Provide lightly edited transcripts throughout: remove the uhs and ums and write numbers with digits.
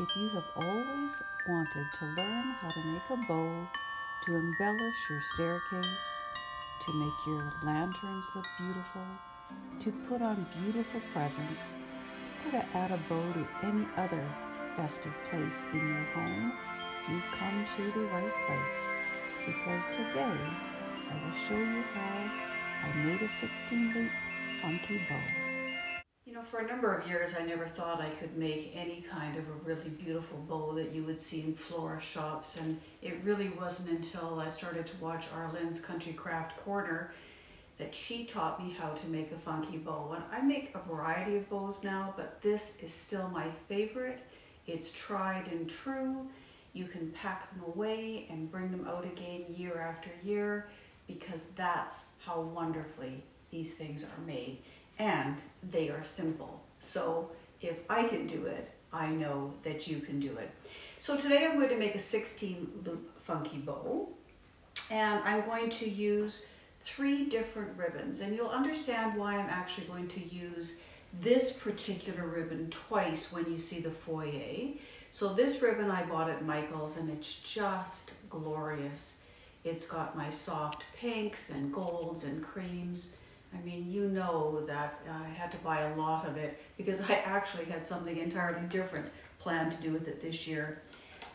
If you have always wanted to learn how to make a bow to embellish your staircase, to make your lanterns look beautiful, to put on beautiful presents, or to add a bow to any other festive place in your home, you've come to the right place. Because today I will show you how I made a 16-loop funky bow. For a number of years, I never thought I could make any kind of a really beautiful bow that you would see in florist shops, and it really wasn't until I started to watch Arlen's Country Craft Corner that she taught me how to make a funky bow. And I make a variety of bows now, but this is still my favorite. It's tried and true. You can pack them away and bring them out again year after year, because that's how wonderfully these things are made. And they are simple. So if I can do it, I know that you can do it. So today I'm going to make a 16-loop funky bow, and I'm going to use 3 different ribbons, and you'll understand why I'm actually going to use this particular ribbon twice when you see the foyer. So this ribbon I bought at Michael's, and it's just glorious. It's got my soft pinks and golds and creams. I mean, you know that I had to buy a lot of it because I actually had something entirely different planned to do with it this year.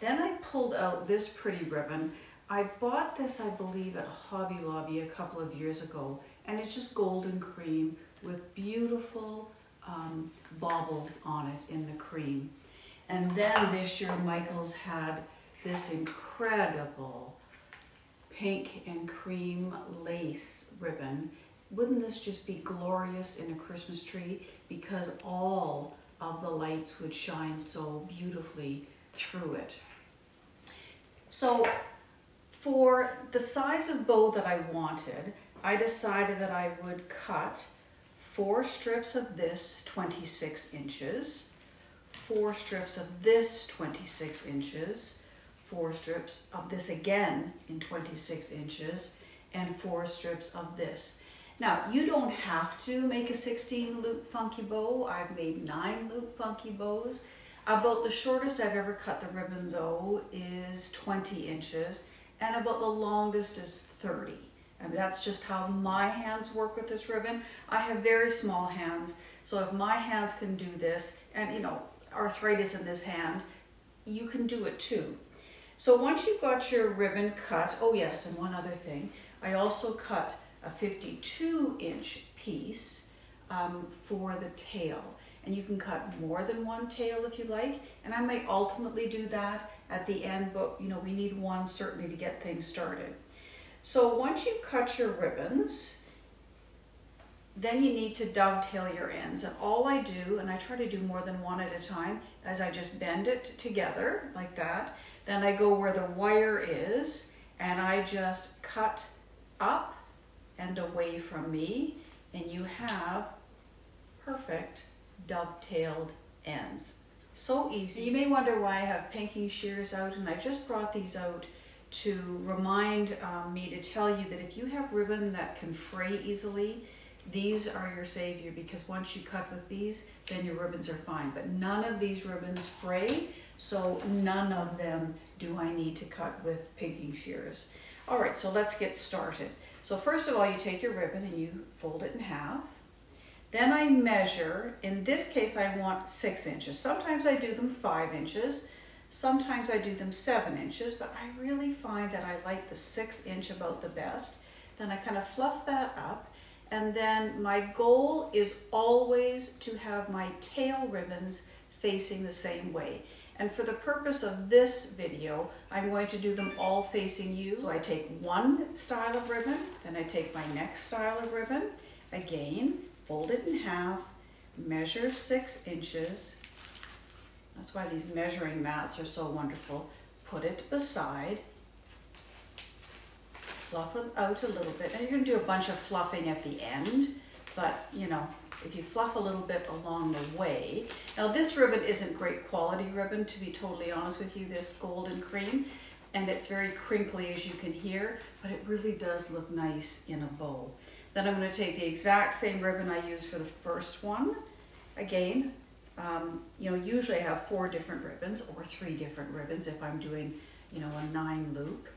Then I pulled out this pretty ribbon. I bought this, I believe, at Hobby Lobby a couple of years ago, and it's just golden cream with beautiful baubles on it in the cream. And then this year, Michael's had this incredible pink and cream lace ribbon. Wouldn't this just be glorious in a Christmas tree? Because all of the lights would shine so beautifully through it. So for the size of bow that I wanted, I decided that I would cut 4 strips of this 26 inches, 4 strips of this 26 inches, 4 strips of this again in 26 inches, and 4 strips of this. Now, you don't have to make a 16-loop funky bow. I've made 9-loop funky bows. About the shortest I've ever cut the ribbon, though, is 20 inches, and about the longest is 30. And that's just how my hands work with this ribbon. I have very small hands, so if my hands can do this, and arthritis in this hand, you can do it too. So once you've got your ribbon cut, oh yes, and one other thing, I also cut a 52-inch piece for the tail. And you can cut more than one tail if you like, and I might ultimately do that at the end, but we need one certainly to get things started. So once you've cut your ribbons, then you need to dovetail your ends. And all I do, and I try to do more than one at a time, is I just bend it together like that. Then I go where the wire is, and I just cut up and away from me, and you have perfect dovetailed ends. So easy. You may wonder why I have pinking shears out, and I just brought these out to remind me to tell you that if you have ribbon that can fray easily, these are your savior, because once you cut with these, then your ribbons are fine. But none of these ribbons fray, so none of them do I need to cut with pinking shears. All right, so let's get started. So first of all, you take your ribbon and you fold it in half. Then I measure. In this case, I want 6 inches. Sometimes I do them 5 inches. Sometimes I do them 7 inches, but I really find that I like the 6 inch about the best. Then I kind of fluff that up. And then my goal is always to have my tail ribbons facing the same way. And for the purpose of this video, I'm going to do them all facing you. So I take one style of ribbon, then I take my next style of ribbon, again, fold it in half, measure 6 inches. That's why these measuring mats are so wonderful. Put it beside, fluff it out a little bit. And you're gonna do a bunch of fluffing at the end, but if you fluff a little bit along the way. Now this ribbon isn't great quality ribbon, to be totally honest with you, this golden cream, and it's very crinkly as you can hear, but it really does look nice in a bow. Then I'm going to take the exact same ribbon I used for the first one. Again, you know, usually I have 4 different ribbons or 3 different ribbons if I'm doing, you know, a 9 loop.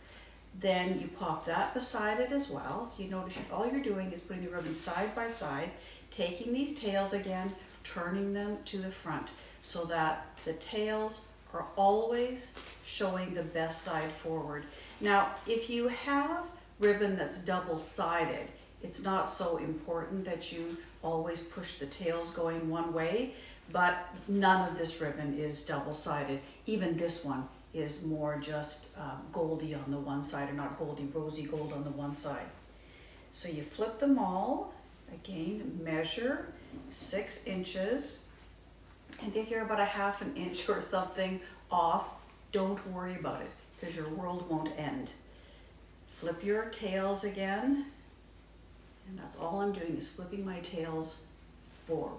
Then you pop that beside it as well. So you notice all you're doing is putting the ribbons side by side, taking these tails again, turning them to the front so that the tails are always showing the best side forward. Now, if you have ribbon that's double-sided, it's not so important that you always push the tails going one way, but none of this ribbon is double-sided. Even this one is more just goldy on the one side, or not goldy, rosy gold on the one side. So you flip them all, again, measure 6 inches, and if you're about a ½ an inch or something off, don't worry about it, because your world won't end. Flip your tails again, and that's all I'm doing is flipping my tails forward.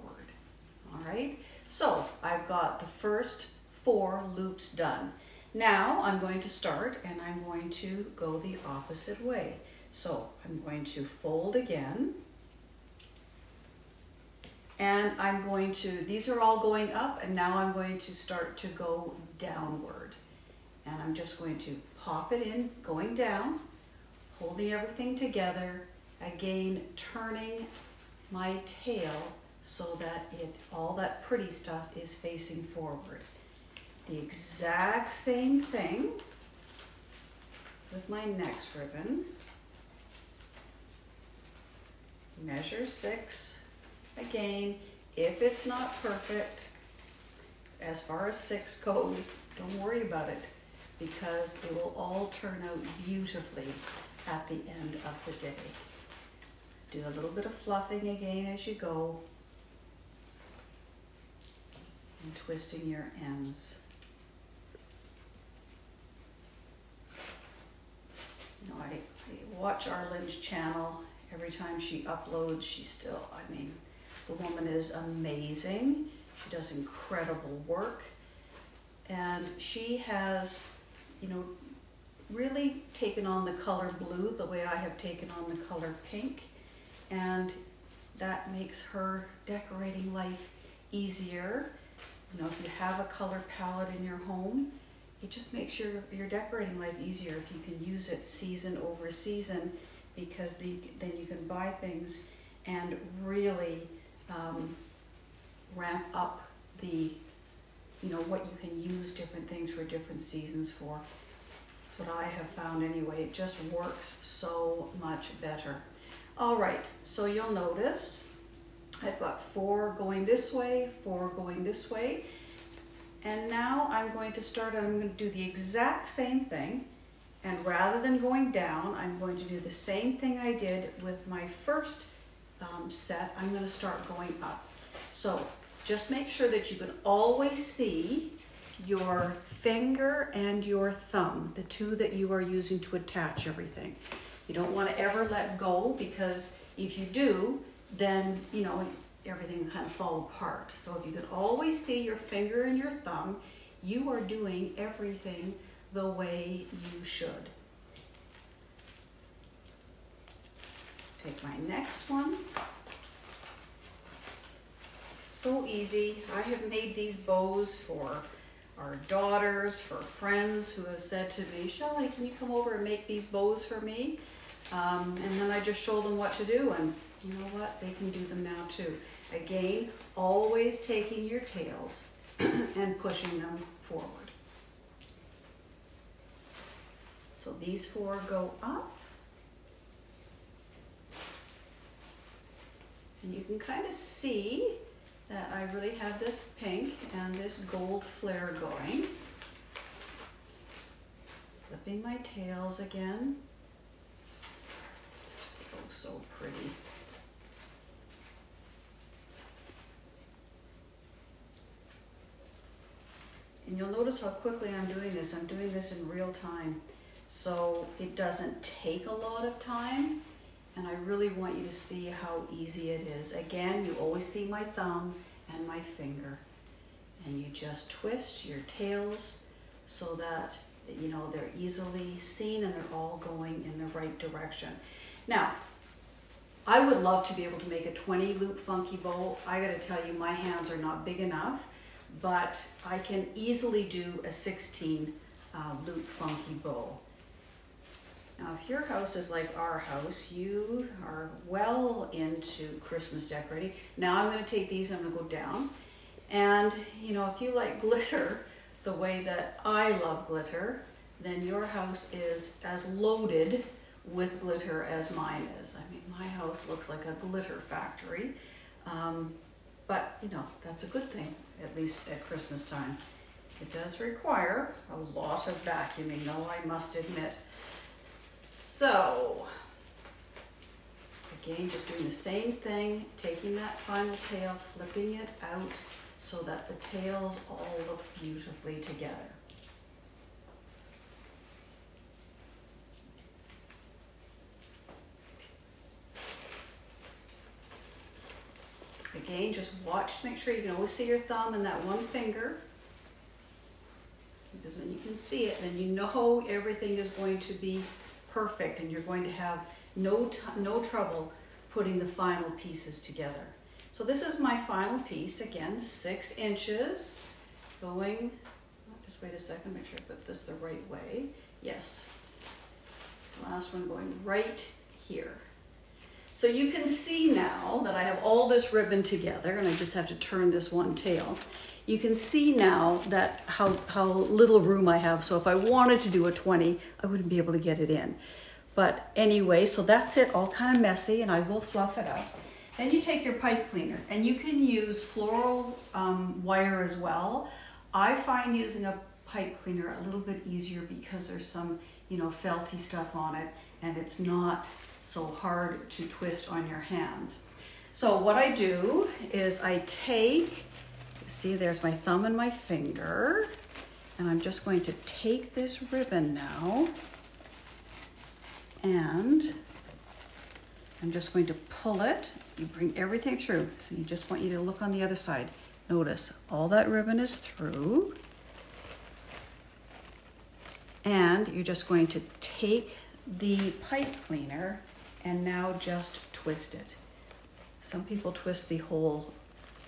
All right, so I've got the first 4 loops done. Now I'm going to start and I'm going to go the opposite way. So I'm going to fold again, and I'm going to, these are all going up, and now I'm going to start to go downward. And I'm just going to pop it in, going down, holding everything together, again turning my tail so that all that pretty stuff is facing forward. The exact same thing with my next ribbon. Measure 6. Again, if it's not perfect, as far as 6 goes, don't worry about it, because it will all turn out beautifully at the end of the day. Do a little bit of fluffing again as you go, and twisting your ends. You know, I watch Arlen's channel. Every time she uploads, she still, I mean, the woman is amazing. She does incredible work. And she has, you know, really taken on the color blue the way I have taken on the color pink. And that makes her decorating life easier. You know, if you have a color palette in your home, it just makes your decorating life easier if you can use it season over season, because then you can buy things and really ramp up the, you know, what you can use different things for different seasons for. That's what I have found anyway. It just works so much better. All right, so you'll notice I've got 4 going this way, 4 going this way. And now I'm going to start, and I'm going to do the exact same thing. And rather than going down, I'm going to do the same thing I did with my first set. I'm going to start going up. So just make sure that you can always see your finger and your thumb, the 2 that you are using to attach everything. You don't want to ever let go, because if you do, then, you know, everything will kind of fall apart. So if you can always see your finger and your thumb, you are doing everything the way you should. Take my next one. So easy. I have made these bows for our daughters, for friends who have said to me, Shelley, can you come over and make these bows for me? And then I just show them what to do, and you know what? They can do them now too. Again, always taking your tails and pushing them forward. So these 4 go up. And you can kind of see that I really have this pink and this gold flare going. Flipping my tails again. So pretty. And you'll notice how quickly I'm doing this. I'm doing this in real time. So it doesn't take a lot of time. And I really want you to see how easy it is. Again, you always see my thumb and my finger. And you just twist your tails so that, you know, they're easily seen and they're all going in the right direction. Now, I would love to be able to make a 20 loop funky bow. I gotta tell you, my hands are not big enough. but I can easily do a 16 loop funky bow. Now, if your house is like our house, you are well into Christmas decorating. Now I'm going to take these, I'm going to go down. And, you know, if you like glitter the way that I love glitter, then your house is as loaded with glitter as mine is. I mean, my house looks like a glitter factory. But, you know, that's a good thing, at least at Christmas time. It does require a lot of vacuuming, though, I must admit. So, again, just doing the same thing, taking that final tail, flipping it out so that the tails all look beautifully together. Again, just watch to make sure you can always see your thumb and that one finger. Because when you can see it, then you know everything is going to be perfect and you're going to have no trouble putting the final pieces together. So this is my final piece, again, 6 inches, going, just wait a second, make sure I put this the right way. Yes, this last one going right here. So you can see now that I have all this ribbon together, and I just have to turn this one tail. You can see now that how little room I have. So if I wanted to do a 20, I wouldn't be able to get it in. But anyway, so that's it, all kind of messy, and I will fluff it up. Then you take your pipe cleaner, and you can use floral wire as well. I find using a pipe cleaner a little bit easier because there's some, you know, felty stuff on it, and it's not so hard to twist on your hands. So what I do is I take, see, there's my thumb and my finger, and I'm just going to take this ribbon now, and I'm just going to pull it. You bring everything through. So you just want you to look on the other side. Notice all that ribbon is through. And you're just going to take the pipe cleaner and now just twist it. Some people twist the whole,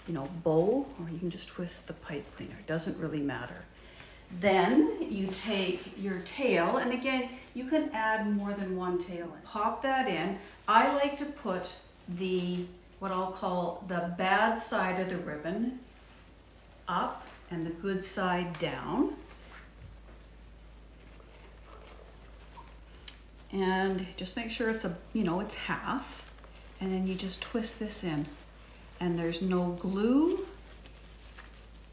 you know, bow, or you can just twist the pipe cleaner. It doesn't really matter. Then you take your tail, and again, you can add more than one tail in. Pop that in. I like to put the, what I'll call the bad side of the ribbon up and the good side down. And just make sure it's it's half, and then you just twist this in, and there's no glue.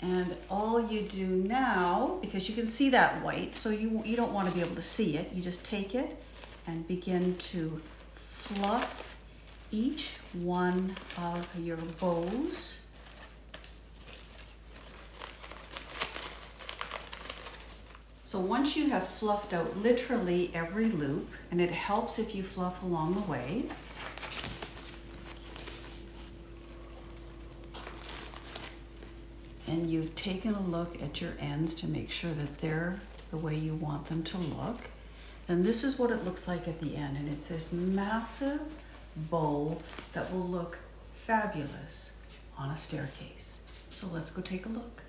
And all you do now, because you can see that white, so you don't want to be able to see it, you just take it and begin to fluff each one of your bows. So once you have fluffed out literally every loop, and it helps if you fluff along the way, and you've taken a look at your ends to make sure that they're the way you want them to look, then this is what it looks like at the end. And it's this massive bow that will look fabulous on a staircase. So let's go take a look.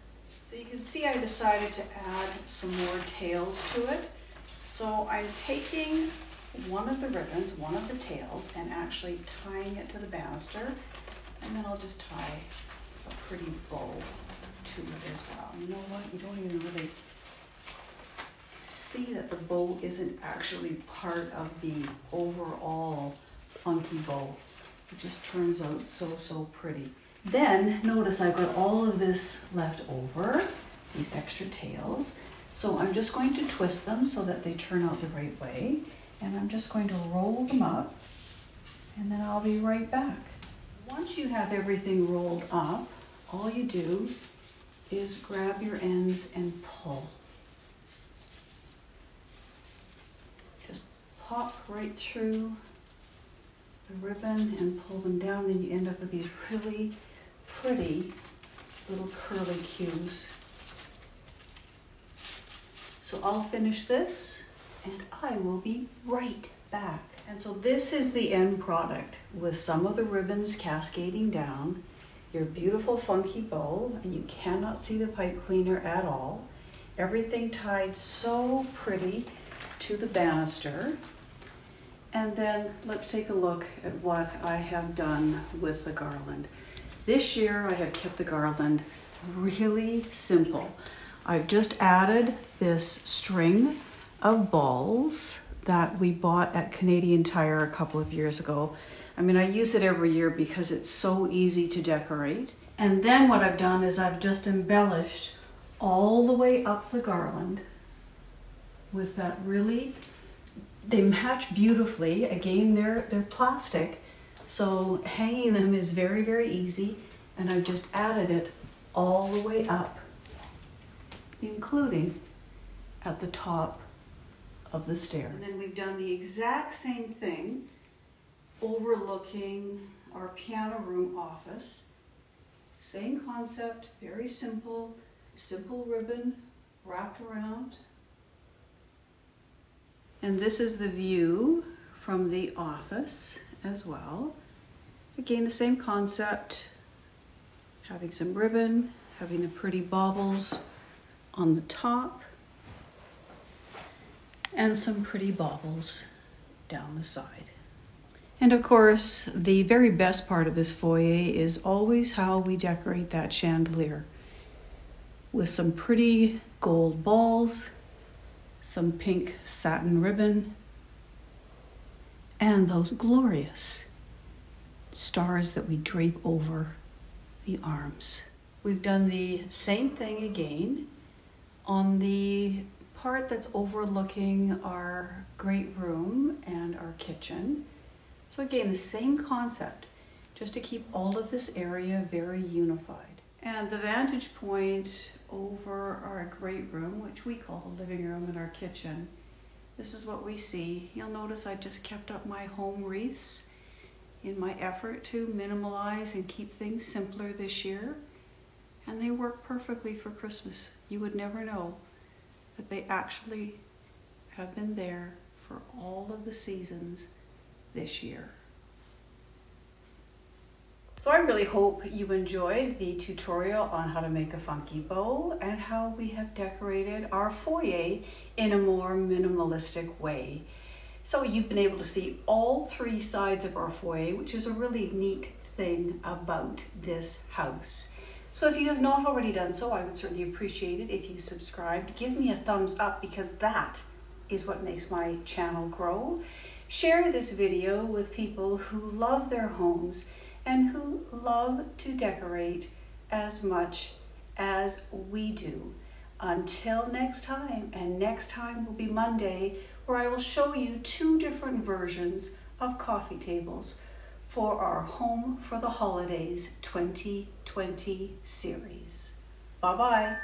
So you can see I decided to add some more tails to it. So I'm taking one of the ribbons, one of the tails, and actually tying it to the banister, and then I'll just tie a pretty bow to it as well. You know what? You don't even really see that the bow isn't actually part of the overall funky bow. It just turns out so pretty. Then notice I've got all of this left over, these extra tails. So I'm just going to twist them so that they turn out the right way. And I'm just going to roll them up, and then I'll be right back. Once you have everything rolled up, all you do is grab your ends and pull. Just pop right through the ribbon and pull them down, then you end up with these really pretty little curly cues. So I'll finish this and I will be right back. And so this is the end product with some of the ribbons cascading down your beautiful funky bow, and you cannot see the pipe cleaner at all. Everything tied so pretty to the banister. And then let's take a look at what I have done with the garland. This year I have kept the garland really simple. I've just added this string of balls that we bought at Canadian Tire a couple of years ago. I mean, I use it every year because it's so easy to decorate. And then what I've done is I've just embellished all the way up the garland with that really, they match beautifully. Again, they're plastic, so hanging them is very, very easy. And I've just added it all the way up, including at the top of the stairs. And then we've done the exact same thing overlooking our piano room office. Same concept, very simple, simple ribbon wrapped around. And this is the view from the office as well. Again, the same concept, having some ribbon, having the pretty baubles on the top, and some pretty baubles down the side. And of course, the very best part of this foyer is always how we decorate that chandelier with some pretty gold balls, some pink satin ribbon, and those glorious stars that we drape over the arms. We've done the same thing again on the part that's overlooking our great room and our kitchen. So again, the same concept, just to keep all of this area very unified. And the vantage point over our great room, which we call the living room, and our kitchen, this is what we see. You'll notice I just kept up my home wreaths in my effort to minimalize and keep things simpler this year. And they work perfectly for Christmas. You would never know that they actually have been there for all of the seasons this year. So I really hope you enjoyed the tutorial on how to make a funky bow and how we have decorated our foyer in a more minimalistic way. So you've been able to see all three sides of our foyer, which is a really neat thing about this house. So if you have not already done so, I would certainly appreciate it if you subscribed. Give me a thumbs up because that is what makes my channel grow. Share this video with people who love their homes and who love to decorate as much as we do. Until next time, and next time will be Monday, where I will show you 2 different versions of coffee tables for our Home for the Holidays 2020 series. Bye-bye.